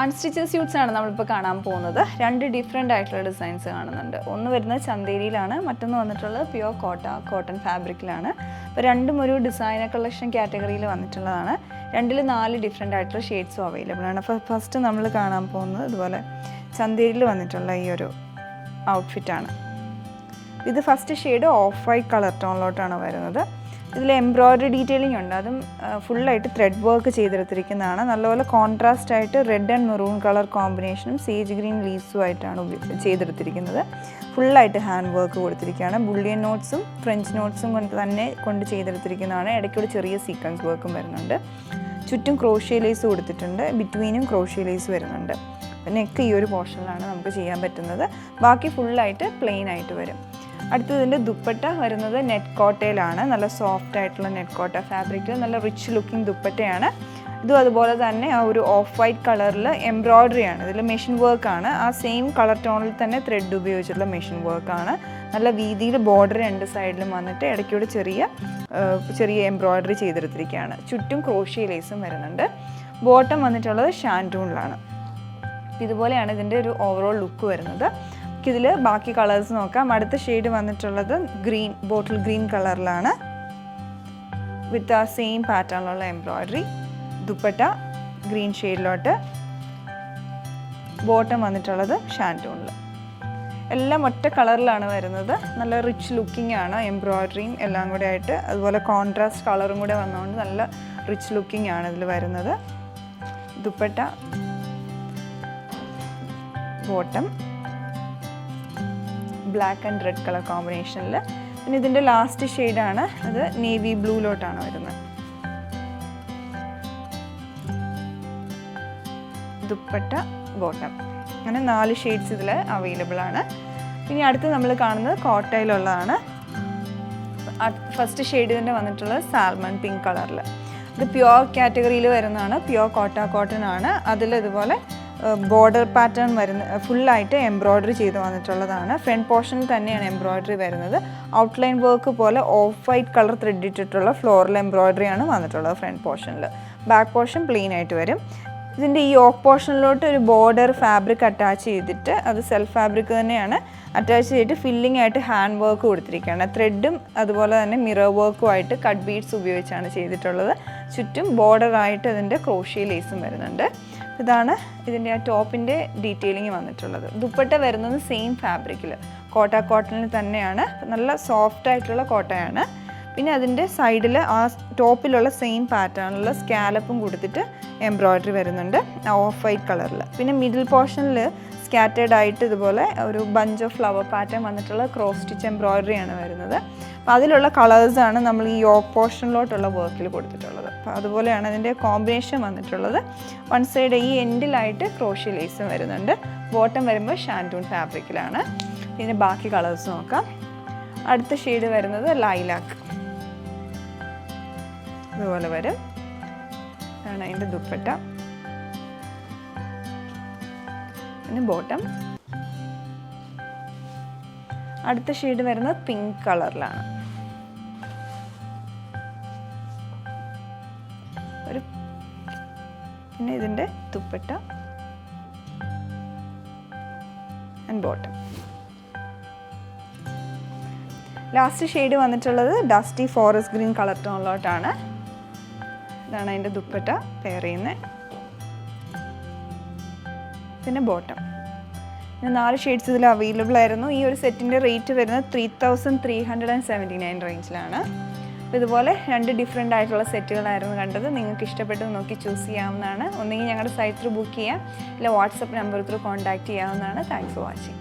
Unstitched suites ആണ് നമ്മളിപ്പോൾ കാണാൻ പോകുന്നത്. രണ്ട് ഡിഫറെൻ്റ് ആയിട്ടുള്ള ഡിസൈൻസ് കാണുന്നുണ്ട്. ഒന്ന് വരുന്നത് ചന്തേരിയിലാണ്, മറ്റൊന്ന് വന്നിട്ടുള്ളത് പ്യുവർ കോട്ടൺ ഫാബ്രിക്കിലാണ്. അപ്പോൾ രണ്ടും ഒരു ഡിസൈനർ കളക്ഷൻ കാറ്റഗറിയിൽ വന്നിട്ടുള്ളതാണ്. രണ്ടിൽ 4 ഡിഫറെൻ്റ് ആയിട്ടുള്ള ഷെയ്ഡ്സും അവൈലബിൾ ആണ്. അപ്പോൾ ഫസ്റ്റ് നമ്മൾ കാണാൻ പോകുന്നത് ഇതുപോലെ ചന്തേരിയിൽ വന്നിട്ടുള്ള ഈ ഒരു ഔട്ട്ഫിറ്റാണ്. ഇത് first shade of white colour ടോണിലോട്ടാണ് വരുന്നത്. ഇതിൽ എംബ്രോയ്ഡറി ഡീറ്റെയിലിംഗ് ഉണ്ട്, അതും ഫുള്ളായിട്ട് ത്രെഡ് വർക്ക് ചെയ്തെടുത്തിരിക്കുന്നതാണ്. നല്ലപോലെ കോൺട്രാസ്റ്റ് ആയിട്ട് റെഡ് ആൻഡ് മെറൂൺ കളർ കോമ്പിനേഷനും സേജ് ഗ്രീൻ ലീവ്സുമായിട്ടാണ് ചെയ്തെടുത്തിരിക്കുന്നത്. ഫുള്ളായിട്ട് ഹാൻഡ് വർക്ക് കൊടുത്തിരിക്കുകയാണ്. ബുള്ളിയൻ നോട്ട്സും ഫ്രഞ്ച് നോട്ട്സും കൊണ്ട് ചെയ്തെടുത്തിരിക്കുന്നതാണ്. ഇടയ്ക്കൂടെ ചെറിയ സീക്വൻസ് വർക്കും വരുന്നുണ്ട്. ചുറ്റും ക്രോഷ്യ ലേസ് കൊടുത്തിട്ടുണ്ട്, ബിറ്റ്വീനും ക്രോഷ്യ ലേസ് വരുന്നുണ്ട്. നെക്ക് ഈ ഒരു പോർഷനിലാണ് നമുക്ക് ചെയ്യാൻ പറ്റുന്നത്. ബാക്കി ഫുള്ളായിട്ട് പ്ലെയിൻ ആയിട്ട് വരും. അടുത്തതിൻ്റെ ദുപ്പട്ട വരുന്നത് നെറ്റ് കോട്ടയിലാണ്. നല്ല സോഫ്റ്റ് ആയിട്ടുള്ള നെറ്റ് കോട്ട ഫാബ്രിക്കിൽ നല്ല റിച്ച് ലുക്കിംഗ് ദുപ്പട്ടയാണ്. ഇതും അതുപോലെ തന്നെ ആ ഒരു ഓഫ് വൈറ്റ് കളറിൽ എംബ്രോയ്ഡറി ആണ്. ഇതിൽ മെഷീൻ വർക്കാണ്. ആ സെയിം കളർ ടോണിൽ തന്നെ ത്രെഡ് ഉപയോഗിച്ചിട്ടുള്ള മെഷീൻ വർക്കാണ്. നല്ല വീതിയിൽ ബോർഡർ രണ്ട് സൈഡിലും വന്നിട്ട് ഇടയ്ക്കൂടെ ചെറിയ എംബ്രോയ്ഡറി ചെയ്തെടുത്തിരിക്കുകയാണ്. ചുറ്റും ക്രോഷ്യ ലേസും വരുന്നുണ്ട്. ബോട്ടം വന്നിട്ടുള്ളത് ഷാൻറ്റൂണിലാണ്. ഇതുപോലെയാണ് ഇതിൻ്റെ ഒരു ഓവറോൾ ലുക്ക് വരുന്നത്. ഇതിൽ ബാക്കി കളേഴ്സ് നോക്കാം. അടുത്ത ഷെയ്ഡ് വന്നിട്ടുള്ളത് ബോട്ടിൽ ഗ്രീൻ കളറിലാണ്, വിത്ത് ആ സെയിം പാറ്റേണിലുള്ള എംബ്രോയ്ഡറി. ദുപ്പട്ട ഗ്രീൻ ഷെയ്ഡിലോട്ട്, ബോട്ടം വന്നിട്ടുള്ളത് ഷാൻറ്റൂണിൽ. എല്ലാം ഒറ്റ കളറിലാണ് വരുന്നത്. നല്ല റിച്ച് ലുക്കിംഗ് ആണ്, എംബ്രോയ്ഡറിയും എല്ലാം കൂടെ ആയിട്ട്. അതുപോലെ കോൺട്രാസ്റ്റ് കളറും കൂടെ വന്നുകൊണ്ട് നല്ല റിച്ച് ലുക്കിംഗ് ആണ് ഇതിൽ വരുന്നത്. Dupatta, bottom black and red colour കോമ്പിനേഷനിൽ. പിന്നെ ഇതിൻ്റെ ലാസ്റ്റ് ഷെയ്ഡാണ്, അത് നേവി ബ്ലൂയിലോട്ടാണ് വരുന്നത്. ദുപ്പട്ട, ബോട്ടം, അങ്ങനെ 4 ഷെയ്ഡ്സ് ഇതിൽ അവൈലബിൾ ആണ്. ഇനി അടുത്ത് നമ്മൾ കാണുന്നത് കോട്ടയിലുള്ളതാണ്. ഫസ്റ്റ് ഷെയ്ഡ് തന്നെ വന്നിട്ടുള്ളത് സാൽമൺ പിങ്ക് കളറിൽ. ഇത് പ്യുവർ കാറ്റഗറിയിൽ വരുന്നതാണ്. പ്യുവർ കോട്ടൺ ആണ്. അതിൽ ഇതുപോലെ ബോർഡർ പാറ്റേൺ ഫുള്ളായിട്ട് എംബ്രോയ്ഡറി ചെയ്ത് വന്നിട്ടുള്ളതാണ്. ഫ്രണ്ട് പോർഷനിൽ തന്നെയാണ് എംബ്രോയ്ഡറി വരുന്നത്. ഔട്ട്ലൈൻ വർക്ക് പോലെ ഓഫ് വൈറ്റ് കളർ ത്രെഡ് ഇട്ടിട്ടുള്ള ഫ്ലോറൽ എംബ്രോയ്ഡറിയാണ് വന്നിട്ടുള്ളത് ഫ്രണ്ട് പോർഷനിൽ. ബാക്ക് പോർഷൻ പ്ലെയിൻ ആയിട്ട് വരും. ഇതിൻ്റെ ഈ യോക്ക് പോർഷനിലോട്ട് ഒരു ബോർഡർ ഫാബ്രിക് അറ്റാച്ച് ചെയ്തിട്ട്, അത് സെൽഫ് ഫാബ്രിക് തന്നെയാണ് അറ്റാച്ച് ചെയ്തിട്ട് ഫില്ലിംഗ് ആയിട്ട് ഹാൻഡ് വർക്ക് കൊടുത്തിരിക്കുകയാണ്. ത്രെഡും അതുപോലെ തന്നെ മിറർ വർക്കുമായിട്ട് കട്ട് ബീഡ്സ് ഉപയോഗിച്ചാണ് ചെയ്തിട്ടുള്ളത്. ചുറ്റും ബോർഡറായിട്ട് ഇതിൻ്റെ ക്രോഷ്യ ലേസും വരുന്നുണ്ട്. ഇതാണ് ഇതിൻ്റെ ആ ടോപ്പിൻ്റെ ഡീറ്റെയിലിംഗ് വന്നിട്ടുള്ളത്. ദുപ്പട്ട വരുന്നത് സെയിം ഫാബ്രിക്കിൽ കോട്ടണിൽ തന്നെയാണ്. നല്ല സോഫ്റ്റ് ആയിട്ടുള്ള കോട്ടയാണ്. പിന്നെ അതിൻ്റെ സൈഡിൽ ആ ടോപ്പിലുള്ള സെയിം പാറ്റേണിലുള്ള സ്കാലപ്പും കൊടുത്തിട്ട് എംബ്രോയ്ഡറി വരുന്നുണ്ട് ഓഫ് വൈറ്റ് കളറിൽ. പിന്നെ മിഡിൽ പോർഷനിൽ സ്കാറ്റേഡ് ആയിട്ട് ഇതുപോലെ ഒരു ബഞ്ച് ഓഫ് ഫ്ലവർ പാറ്റേൺ വന്നിട്ടുള്ള ക്രോസ് സ്റ്റിച്ച് എംബ്രോയ്ഡറിയാണ് വരുന്നത്. അപ്പോൾ അതിലുള്ള കളേഴ്സാണ് നമ്മൾ ഈ യോക്ക് പോർഷനിലോട്ടുള്ള വർക്കിൽ കൊടുത്തിട്ടുള്ളത്. അപ്പോൾ അതുപോലെയാണ് അതിൻ്റെ കോമ്പിനേഷൻ വന്നിട്ടുള്ളത്. വൺ സൈഡ് ഈ എൻഡിലായിട്ട് ക്രോഷ്യ ലേസും വരുന്നുണ്ട്. ബോട്ടം വരുമ്പോൾ ഷാൻറ്റൂൺ ഫാബ്രിക്കിലാണ്. പിന്നെ ബാക്കി കളേഴ്സ് നോക്കാം. അടുത്ത ഷെയ്ഡ് വരുന്നത് ലൈലാക്ക്, ഇതുപോലെ വരും. ആണ് അതിൻ്റെ ദുപ്പട്ട. പിന്നെ ബോട്ടം. അടുത്ത ഷെയ്ഡ് വരുന്നത് പിങ്ക് കളറിലാണ്. പിന്നെ ഇതിൻ്റെ dupatta and bottom. Last shade വന്നിട്ടുള്ളത് ഡസ്റ്റി ഫോറസ്റ്റ് ഗ്രീൻ കളർ ടോണിലോട്ടാണ്. ഇതാണ് അതിൻ്റെ ദുപ്പട്ട പെയർ ചെയ്യുന്നത്. പിന്നെ ബോട്ടം. പിന്നെ 4 ഷെയ്ഡ്സ് ഇതിൽ അവൈലബിൾ ആയിരുന്നു. ഈ ഒരു സെറ്റിൻ്റെ റേറ്റ് വരുന്നത് 3379 റേഞ്ചിലാണ്. അപ്പോൾ ഇതുപോലെ 2 ഡിഫറെൻ്റ് ആയിട്ടുള്ള സെറ്റുകളായിരുന്നു കണ്ടത്. നിങ്ങൾക്ക് ഇഷ്ടപ്പെട്ടത് നോക്കി ചൂസ് ചെയ്യാവുന്നതാണ്. ഒന്നുകിൽ ഞങ്ങളുടെ സൈറ്റ് ത്രൂ ബുക്ക് ചെയ്യാം, ഇല്ല വാട്സപ്പ് നമ്പർ ത്രൂ കോൺടാക്റ്റ് ചെയ്യാവുന്നതാണ്. Thanks for watching.